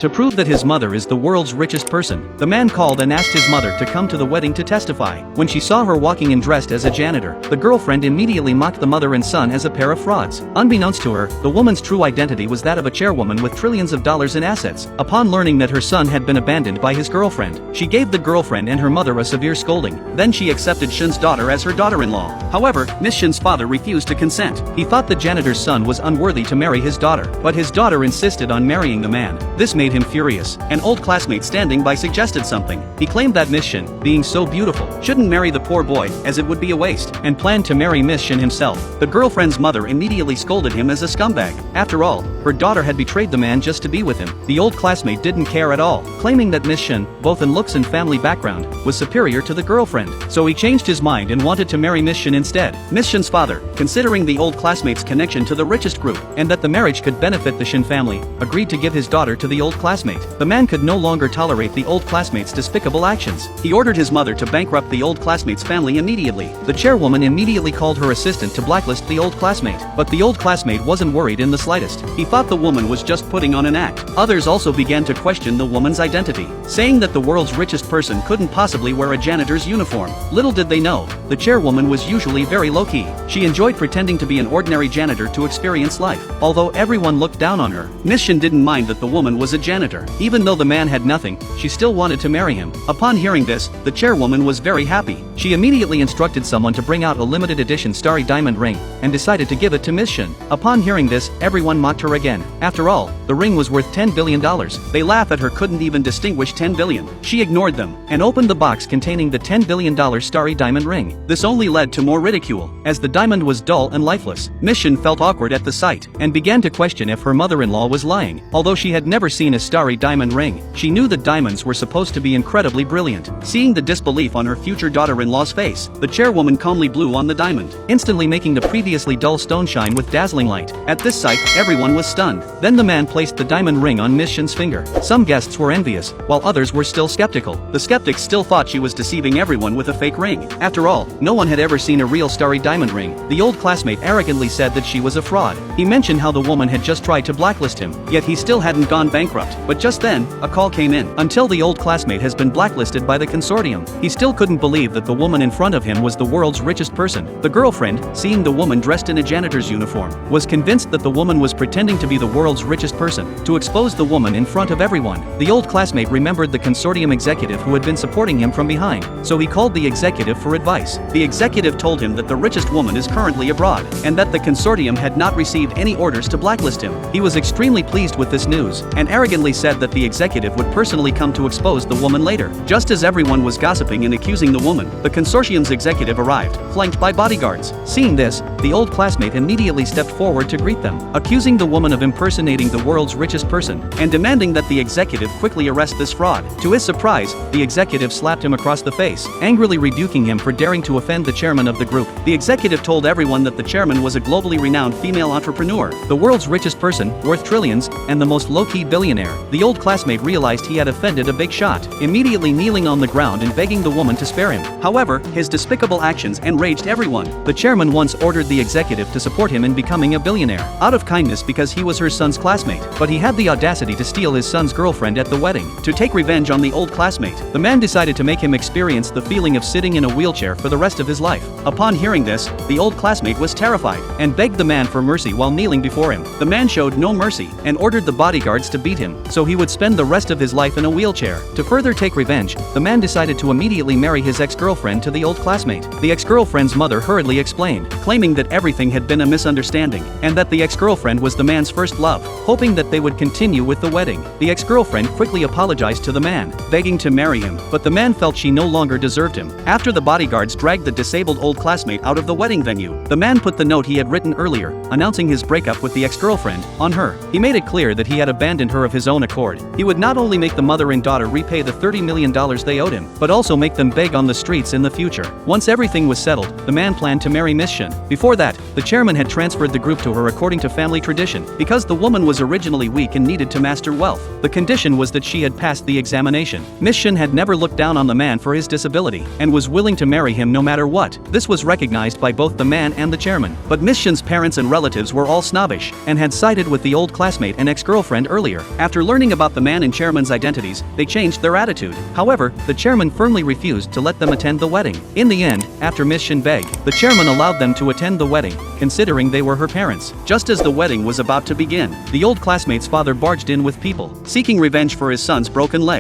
To prove that his mother is the world's richest person, the man called and asked his mother to come to the wedding to testify. When she saw her walking in dressed as a janitor, the girlfriend immediately mocked the mother and son as a pair of frauds. Unbeknownst to her, the woman's true identity was that of a chairwoman with trillions of dollars in assets. Upon learning that her son had been abandoned by his girlfriend, she gave the girlfriend and her mother a severe scolding. Then she accepted Shin's daughter as her daughter-in-law. However, Miss Shin's father refused to consent. He thought the janitor's son was unworthy to marry his daughter, but his daughter insisted on marrying the man. This made him furious. An old classmate standing by suggested something. He claimed that Miss Shin, being so beautiful, shouldn't marry the poor boy, as it would be a waste, and planned to marry Miss Shin himself. The girlfriend's mother immediately scolded him as a scumbag. After all, her daughter had betrayed the man just to be with him. The old classmate didn't care at all, claiming that Miss Shin, both in looks and family background, was superior to the girlfriend. So he changed his mind and wanted to marry Miss Shin instead. Miss Shin's father, considering the old classmate's connection to the richest group, and that the marriage could benefit the Shin family, agreed to give his daughter to the old classmate. The man could no longer tolerate the old classmate's despicable actions. He ordered his mother to bankrupt the old classmate's family immediately. The chairwoman immediately called her assistant to blacklist the old classmate. But the old classmate wasn't worried in the slightest. He thought the woman was just putting on an act. Others also began to question the woman's identity, saying that the world's richest person couldn't possibly wear a janitor's uniform. Little did they know, the chairwoman was usually very low-key. She enjoyed pretending to be an ordinary janitor to experience life. Although everyone looked down on her, Miss Shin didn't mind that the woman was a janitor. Even though the man had nothing, she still wanted to marry him. Upon hearing this, the chairwoman was very happy. She immediately instructed someone to bring out a limited edition starry diamond ring, and decided to give it to Miss Shin. Upon hearing this, everyone mocked her again. After all, the ring was worth $10 billion. They laughed at her, couldn't even distinguish 10 billion. She ignored them, and opened the box containing the $10 billion starry diamond ring. This only led to more ridicule, as the diamond was dull and lifeless. Miss Shin felt awkward at the sight, and began to question if her mother-in-law was lying. Although she had never seen a starry diamond ring, she knew that diamonds were supposed to be incredibly brilliant. Seeing the disbelief on her future daughter-in-law's face, the chairwoman calmly blew on the diamond, instantly making the previously dull stone shine with dazzling light. At this sight, everyone was stunned. Then the man placed the diamond ring on Miss Shin's finger. Some guests were envious, while others were still skeptical. The skeptics still thought she was deceiving everyone with a fake ring. After all, no one had ever seen a real starry diamond ring. The old classmate arrogantly said that she was a fraud. He mentioned how the woman had just tried to blacklist him, yet he still hadn't gone bankrupt. But just then, a call came in. Until the old classmate has been blacklisted by the consortium, he still couldn't believe that the woman in front of him was the world's richest person. The girlfriend, seeing the woman dressed in a janitor's uniform, was convinced that the woman was pretending to be the world's richest person, to expose the woman in front of everyone. The old classmate remembered the consortium executive who had been supporting him from behind, so he called the executive for advice. The executive told him that the richest woman is currently abroad, and that the consortium had not received any orders to blacklist him. He was extremely pleased with this news, and arrogantly said that the executive would personally come to expose the woman later. Just as everyone was gossiping and accusing the woman, the consortium's executive arrived, flanked by bodyguards. Seeing this, the old classmate immediately stepped forward to greet them, accusing the woman of impersonating the world's richest person, and demanding that the executive quickly arrest this fraud. To his surprise, the executive slapped him across the face, angrily rebuking him for daring to offend the chairman of the group. The executive told everyone that the chairman was a globally renowned female entrepreneur, the world's richest person, worth trillions, and the most low-key billionaire. The old classmate realized he had offended a big shot, immediately kneeling on the ground and begging the woman to spare him. However, his despicable actions enraged everyone. The chairman once ordered the executive to support him in becoming a billionaire, out of kindness because he was her son's classmate, but he had the audacity to steal his son's girlfriend at the wedding. To take revenge on the old classmate, the man decided to make him experience the feeling of sitting in a wheelchair for the rest of his life. Upon hearing this, the old classmate was terrified, and begged the man for mercy while kneeling before him. The man showed no mercy, and ordered the bodyguards to beat him, so he would spend the rest of his life in a wheelchair. To further take revenge, the man decided to immediately marry his ex-girlfriend to the old classmate. The ex-girlfriend's mother hurriedly explained, claiming that everything had been a misunderstanding, and that the ex-girlfriend was the man's first love, hoping that they would continue with the wedding. The ex-girlfriend quickly apologized to the man, begging to marry him, but the man felt she no longer deserved him. After the bodyguards dragged the disabled old classmate out of the wedding venue, the man put the note he had written earlier, announcing his breakup with the ex-girlfriend, on her. He made it clear that he had abandoned her of his own accord. He would not only make the mother and daughter repay the $30 million they owed him, but also make them beg on the streets in the future. Once everything was settled, the man planned to marry Miss Shin. Before that, the chairman had transferred the group to her according to family tradition, because the woman was originally weak and needed to master wealth. The condition was that she had passed the examination. Miss Shin had never looked down on the man for his disability, and was willing to marry him no matter what. This was recognized by both the man and the chairman. But Miss Shin's parents and relatives were all snobbish, and had sided with the old classmate and ex-girlfriend earlier. After After learning about the man and chairman's identities, they changed their attitude. However, the chairman firmly refused to let them attend the wedding. In the end, after Miss Shin begged, the chairman allowed them to attend the wedding, considering they were her parents. Just as the wedding was about to begin, the old classmate's father barged in with people, seeking revenge for his son's broken leg.